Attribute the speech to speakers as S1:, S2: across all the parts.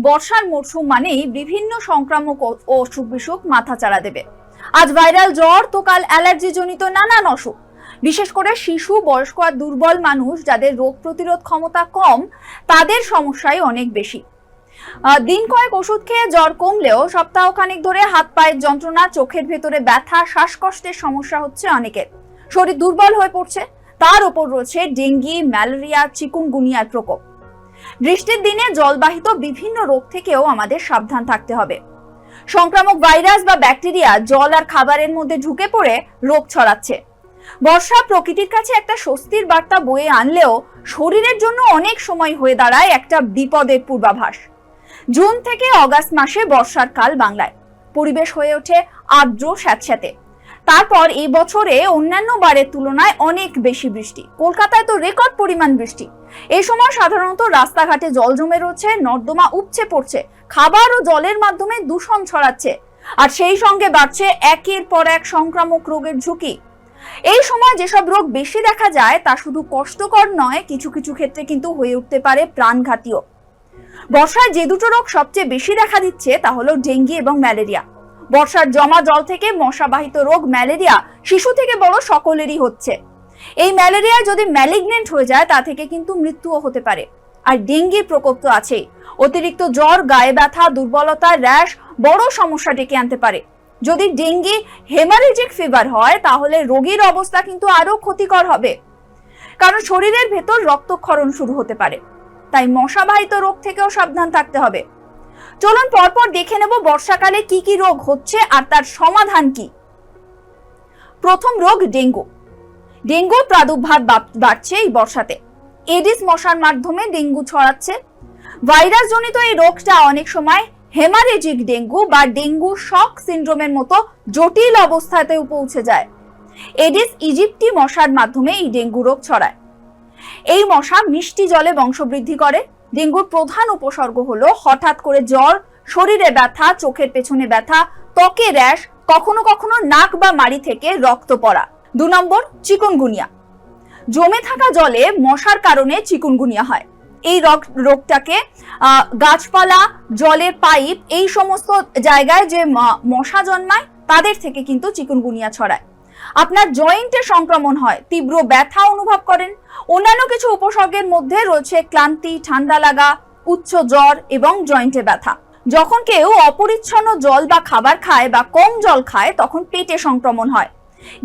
S1: বর্ষার মরশুম মানেই বিভিন্ন সংক্রামক ও অসুখ বিসুখ মাথাচাড়া দেবে। আজ ভাইরাল জ্বর তো কাল অ্যালার্জি জনিত নানান অসুখ। বিশেষ করে শিশু, বয়স্ক আর দুর্বল মানুষ যাদের রোগ প্রতিরোধ ক্ষমতা কম, তাদের সমস্যাই অনেক বেশি। দিন কয়েক ওষুধ খেয়ে জ্বর কমলেও সপ্তাহখানেক ধরে হাত পায়ের যন্ত্রণা, চোখের ভেতরে ব্যথা, শ্বাসকষ্টের সমস্যা হচ্ছে অনেকের। শরীর দুর্বল হয়ে পড়ছে। তার উপর রয়েছে ডেঙ্গি, ম্যালেরিয়া, চিকুনগুনিয়ার প্রকোপ। বৃষ্টির দিনে জলবাহিত বিভিন্ন রোগ থেকেও আমাদের সাবধান থাকতে হবে। সংক্রামক ভাইরাস বা ব্যাকটেরিয়া জল আর খাবারের মধ্যে ঢুকে পড়ে রোগ ছড়াচ্ছে। বর্ষা প্রকৃতির কাছে একটা স্বস্তির বার্তা বয়ে আনলেও শরীরের জন্য অনেক সময় হয়ে দাঁড়ায় একটা বিপদের পূর্বাভাস। জুন থেকে অগাস্ট মাসে বর্ষার কাল বাংলায়। পরিবেশ হয়ে ওঠে আর্দ্র, স্যাঁতস্যাঁতে। তারপর এই বছরে অন্যান্য বারের তুলনায় অনেক বেশি বৃষ্টি। কলকাতায় তো রেকর্ড পরিমাণ বৃষ্টি। এই সময় সাধারণত রাস্তাঘাটে জল জমে রয়েছে, নর্দমা উপচে পড়ছে, খাবার ও জলের মাধ্যমে দূষণ ছড়াচ্ছে, আর সেই সঙ্গে বাড়ছে একের পর এক সংক্রামক রোগের ঝুঁকি। এই সময় যেসব রোগ বেশি দেখা যায় তা শুধু কষ্টকর নয়, কিছু কিছু ক্ষেত্রে কিন্তু হয়ে উঠতে পারে প্রাণঘাতীও। বর্ষায় যে দুটো রোগ সবচেয়ে বেশি দেখা দিচ্ছে তা হলো ডেঙ্গি এবং ম্যালেরিয়া। বর্ষার জমা জল থেকে মশাবাহিত রোগ ম্যালেরিয়া শিশু থেকে বড় সকলেরই হচ্ছে। এই ম্যালেরিয়া যদি ম্যালিগনেন্ট হয়ে যায় তা থেকে কিন্তু মৃত্যুও হতে পারে। আর ডেঙ্গির প্রকোপ তো আছেই। অতিরিক্ত জ্বর, গায়ে ব্যথা, দুর্বলতা, র্যাশ বড় সমস্যা ডেকে আনতে পারে। যদি ডেঙ্গি হেমারেজিক ফিভার হয় তাহলে রোগীর অবস্থা কিন্তু আরো ক্ষতিকর হবে, কারণ শরীরের ভেতর রক্তক্ষরণ শুরু হতে পারে। তাই মশাবাহিত রোগ থেকেও সাবধান থাকতে হবে। চলুন পরপর দেখে নেব বর্ষাকালে কি কি রোগ হচ্ছে আর তার সমাধান কি। প্রথম রোগ ডেঙ্গু। ডেঙ্গুর প্রাদুর্ভাব বাড়ছে এই বর্ষাতে। এডিস মশার মাধ্যমে ডেঙ্গু ছড়াচ্ছে। ভাইরাস জনিত এই রোগটা অনেক সময় হেমারেজিক ডেঙ্গু বা ডেঙ্গু শক সিন্ড্রোমের মতো জটিল অবস্থাতেও পৌঁছে যায়। এডিস ইজিপ্টি মশার মাধ্যমে এই ডেঙ্গু রোগ ছড়ায়। এই মশা মিষ্টি জলে বংশবৃদ্ধি করে। ডেঙ্গুর প্রধান উপসর্গ হলো হঠাৎ করে জ্বর, শরীরে ব্যথা, চোখের পেছনে ব্যথা, ত্বকে র্যাশ, কখনো কখনো নাক বা মাড়ি থেকে রক্ত পড়া। 2 নম্বর, চিকুনগুনিয়া। জমে থাকা জলে মশার কারণে চিকুনগুনিয়া হয়। এই রোগটাকে গাছপালা, জলের পাইপ, এই সমস্ত জায়গায় যে মশা জন্মায় তাদের থেকে কিন্তু চিকুনগুনিয়া ছড়ায়। আপনার জয়েন্টে সংক্রমণ হয়, তীব্র ব্যথা অনুভব করেন। অন্যান্য কিছু উপসর্গের মধ্যে রয়েছে ক্লান্তি, ঠান্ডা লাগা, উচ্চ জ্বর এবং জয়েন্টে ব্যথা। যখন কেউ অপরিচ্ছন্ন জল বা খাবার খায় বা কম জল খায় তখন পেটে সংক্রমণ হয়।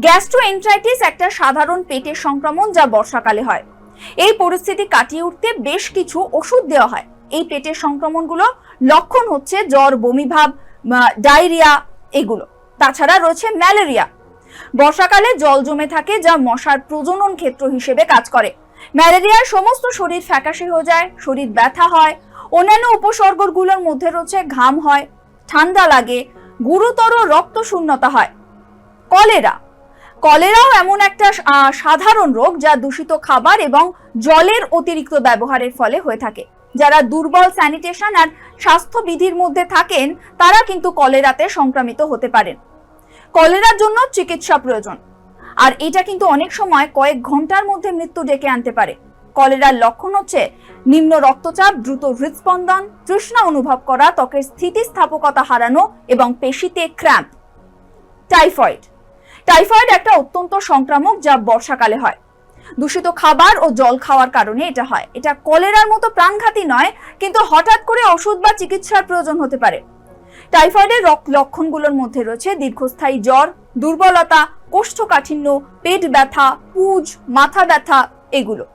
S1: গ্যাস্ট্রোএন্টারাইটিস একটা সাধারণ পেটের সংক্রমণ যা বর্ষাকালে হয়। এই পরিস্থিতি কাটিয়ে উঠতে বেশ কিছু ওষুধ দেওয়া হয়। এই পেটের সংক্রমণগুলো লক্ষণ হচ্ছে জ্বর, বমিভাব, ডায়রিয়া এগুলো। তাছাড়া রয়েছে ম্যালেরিয়া। বর্ষাকালে জল জমে থাকে যা মশার প্রজনন ক্ষেত্র হিসেবে কাজ করে। ম্যালেরিয়ার সমস্ত শরীর ফ্যাকাশে হয়ে যায়, শরীর ব্যথা হয়। অন্যান্য উপসর্গগুলোর মধ্যে রয়েছে ঘাম হয়, ঠান্ডা লাগে, গুরুতর রক্ত শূন্যতা হয়। কলেরাও এমন একটা সাধারণ রোগ যা দূষিত খাবার এবং জলের অতিরিক্ত ব্যবহারের ফলে হয়ে থাকে। যারা দুর্বল স্যানিটেশন আর স্বাস্থ্যবিধির মধ্যে থাকেন তারা কিন্তু কলেরাতে সংক্রামিত হতে পারেন। কলেরার জন্য চিকিৎসা প্রয়োজন, আর এটা কিন্তু অনেক সময় কয়েক ঘন্টার মধ্যে মৃত্যু ডেকে আনতে পারে। কলেরার লক্ষণ হচ্ছে নিম্ন রক্তচাপ, দ্রুত হৃদস্পন্দন, তৃষ্ণা অনুভব করা, ত্বকের স্থিতিস্থাপকতা হারানো এবং পেশিতে ক্র্যাম্প। টাইফয়েড একটা অত্যন্ত সংক্রামক যা বর্ষাকালে হয়। দূষিত খাবার ও জল খাওয়ার কারণে এটা হয়। এটা কলেরার মতো প্রাণঘাতী নয়, কিন্তু হঠাৎ করে ওষুধ বা চিকিৎসার প্রয়োজন হতে পারে। টাইফয়েডের লক্ষণগুলোর মধ্যে রয়েছে দীর্ঘস্থায়ী জ্বর, দুর্বলতা, কোষ্ঠকাঠিন্য, পেট ব্যথা, পুজ, মাথা ব্যথা এগুলো।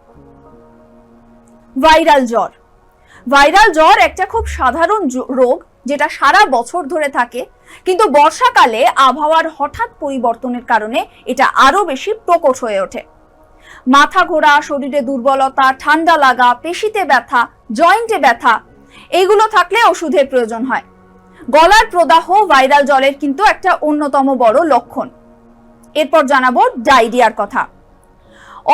S1: ভাইরাল জ্বর একটা খুব সাধারণ রোগ যেটা সারা বছর ধরে থাকে, কিন্তু বর্ষাকালে আবহাওয়ার হঠাৎ পরিবর্তনের কারণে এটা আরো বেশি প্রকট হয়ে ওঠে। মাথা ঘোরা, শরীরে দুর্বলতা, ঠান্ডা লাগা, পেশিতে ব্যথা, জয়েন্টে ব্যথা এগুলো থাকলে ওষুধের প্রয়োজন হয়। গলার প্রদাহ ভাইরাল জ্বরের কিন্তু একটা অন্যতম বড় লক্ষণ। এরপর জানাবো ডায়রিয়ার কথা।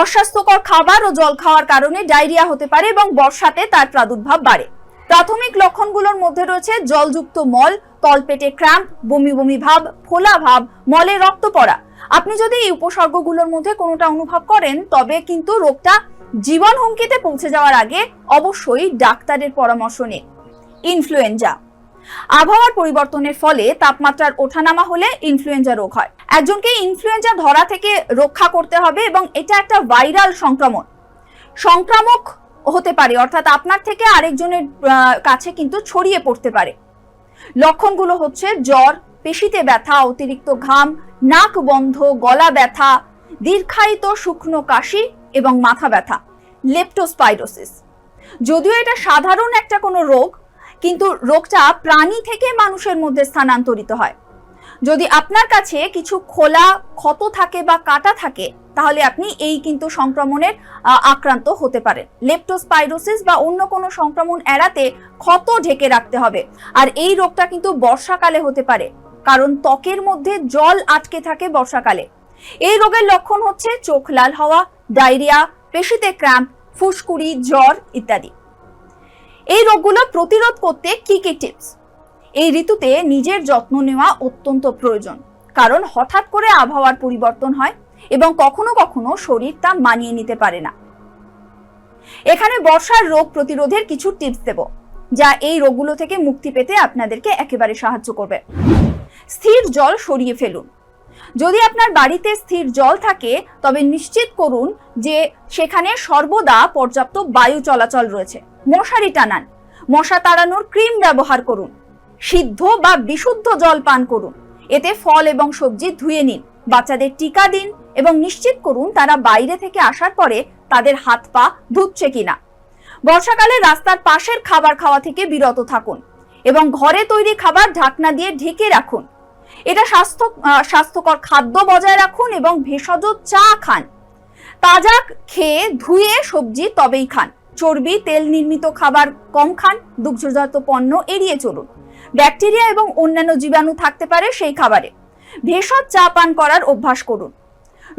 S1: অস্বাস্থ্যকর খাবার ও জল খাওয়ার কারণে ডায়রিয়া হতে পারে এবং বর্ষাতে তার প্রাদুর্ভাব বাড়ে। প্রাথমিক লক্ষণগুলোর মধ্যে রয়েছে জলযুক্ত মল, তলপেটে ক্র্যাম্প, বমি বমি ভাব, ফোলা ভাব, মলে রক্ত পড়া। আপনি যদি এই উপসর্গগুলোর মধ্যে কোনোটা অনুভব করেন তবে কিন্তু রোগটা জীবন হুমকিতে পৌঁছে যাওয়ার আগে অবশ্যই ডাক্তারের পরামর্শ নিন। ইনফ্লুয়েঞ্জা। আবহাওয়ার পরিবর্তনের ফলে তাপমাত্রার ওঠানামা হলে ইনফ্লুয়েঞ্জা রোগ হয়। একজনকে ইনফ্লুয়েঞ্জা ধরা থেকে রক্ষা করতে হবে এবং এটা একটা ভাইরাল সংক্রামক হতে পারে, অর্থাৎ আপনার থেকে আরেকজনের কাছে কিন্তু ছড়িয়ে পড়তে পারে। লক্ষণগুলো হচ্ছে জ্বর, পেশিতে ব্যথা, অতিরিক্ত ঘাম, নাক বন্ধ, গলা ব্যথা, দীর্ঘায়িত শুকনো কাশি এবং মাথা ব্যথা। লেপ্টোস্পাইরোসিস, যদিও এটা সাধারণ একটা কোনো রোগ, কিন্তু রোগটা প্রাণী থেকে মানুষের মধ্যে স্থানান্তরিত হয়। যদি আপনার কাছে কিছু খোলা ক্ষত থাকে বা কাটা থাকে তাহলে আপনি এই কিন্তু সংক্রমণের আক্রান্ত হতে পারেন। লেপ্টোস্পাইরোসিস বা অন্য কোনো সংক্রমণ এড়াতে ক্ষত ঢেকে রাখতে হবে। আর এই রোগটা কিন্তু বর্ষাকালে হতে পারে, কারণ ত্বকের মধ্যে জল আটকে থাকে বর্ষাকালে। এই রোগের লক্ষণ হচ্ছে চোখ লাল হওয়া, ডায়রিয়া, পেশিতে ক্র্যাম্প, ফুসকুড়ি, জ্বর ইত্যাদি। এই রোগগুলো প্রতিরোধ করতে কি কি টিপস? এই ঋতুতে নিজের যত্ন নেওয়া অত্যন্ত প্রয়োজন, কারণ হঠাৎ করে আবহাওয়ার পরিবর্তন হয় এবং কখনো কখনো শরীর তা মানিয়ে নিতে পারে না। এখানে বর্ষার রোগ প্রতিরোধের কিছু টিপস দেব, যা এই রোগগুলো থেকে মুক্তি পেতে আপনাদেরকে একেবারে সাহায্য করবে। স্থির জল সরিয়ে ফেলুন। যদি আপনার বাড়িতে স্থির জল থাকে তবে নিশ্চিত করুন যে সেখানে সর্বদা পর্যাপ্ত বায়ু চলাচল রয়েছে। মশারি টানান, মশা তাড়ানোর ক্রিম ব্যবহার করুন, সিদ্ধ বা বিশুদ্ধ জল পান করুন। এতে ফল এবং সবজি ধুয়ে নিন, বাচ্চাদের টিকা দিন এবং নিশ্চিত করুন তারা বাইরে থেকে আসার পরে তাদের হাত পা ধুচ্ছে কিনা। বর্ষাকালে রাস্তার পাশের খাবার খাওয়া থেকে বিরত থাকুন এবং ঘরে তৈরি খাবার ঢাকনা দিয়ে ঢেকে রাখুন। এটা স্বাস্থ্যকর খাদ্য বজায় রাখুন এবং ভেষজ চা খান। তাজা খেয়ে ধুয়ে সবজি তবেই খান। চর্বি, তেল নির্মিত খাবার কম খান। দুগ্ধজাত পণ্য এড়িয়ে চলুন। ব্যাকটেরিয়া এবং অন্যান্য জীবাণু থাকতে পারে সেই খাবারে। ভেষজ চা পান করার অভ্যাস করুন।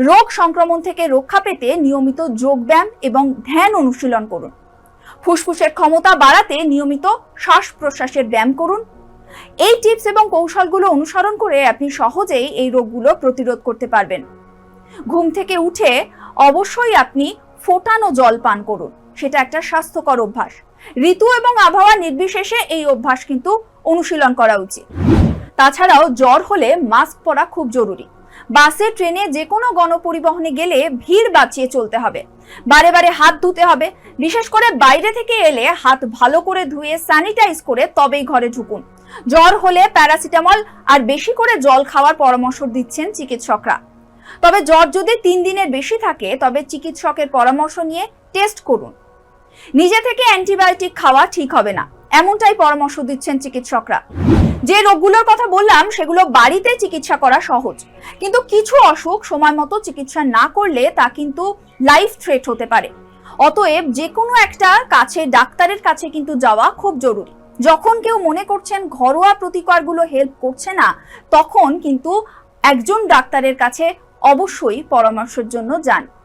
S1: রোগ সংক্রমণ থেকে রক্ষা পেতে নিয়মিত যোগব্যায়াম এবং ধ্যান অনুশীলন করুন। ফুসফুসের ক্ষমতা বাড়াতে নিয়মিত শ্বাস প্রশ্বাসের ব্যায়াম করুন। এই টিপস এবং কৌশলগুলো অনুসরণ করে আপনি সহজেই এই রোগগুলো প্রতিরোধ করতে পারবেন। ঘুম থেকে উঠে অবশ্যই আপনি ফোটানো জল পান করুন, সেটা একটা স্বাস্থ্যকর অভ্যাস। ঋতু এবং আবহাওয়া নির্বিশেষে এই অভ্যাস কিন্তু অনুশীলন করা উচিত। তাছাড়াও জ্বর হলে মাস্ক পরা খুব জরুরি। বাসে, ট্রেনে, যে কোনো গণপরিবহনে গেলে ভিড় বাঁচিয়ে চলতে হবে। বারে বারে হাত ধুতে হবে। বিশেষ করে বাইরে থেকে এলে হাত ভালো করে ধুয়ে স্যানিটাইজ করে তবেই ঘরে ঢুকুন। জ্বর হলে প্যারাসিটামল আর বেশি করে জল খাওয়ার পরামর্শ দিচ্ছেন চিকিৎসকরা। তবে জ্বর যদি 3 দিনের বেশি থাকে তবে চিকিৎসকের পরামর্শ নিয়ে টেস্ট করুন। নিজে থেকে অ্যান্টিবায়োটিক খাওয়া ঠিক হবে না, এমনটাই পরামর্শ দিচ্ছেন চিকিৎসকরা। যে রোগগুলোর কথা বললাম সেগুলো বাড়িতে চিকিৎসা করা সহজ, কিন্তু কিছু অসুখ সময় মতো চিকিৎসা না করলে তা কিন্তু লাইফ থ্রেট হতে পারে। অতএব যে কোনো একটা ডাক্তারের কাছে কিন্তু যাওয়া খুব জরুরি। যখন কেউ মনে করছেন ঘরোয়া প্রতিকারগুলো হেল্প করছে না, তখন কিন্তু একজন ডাক্তারের কাছে অবশ্যই পরামর্শের জন্য যান।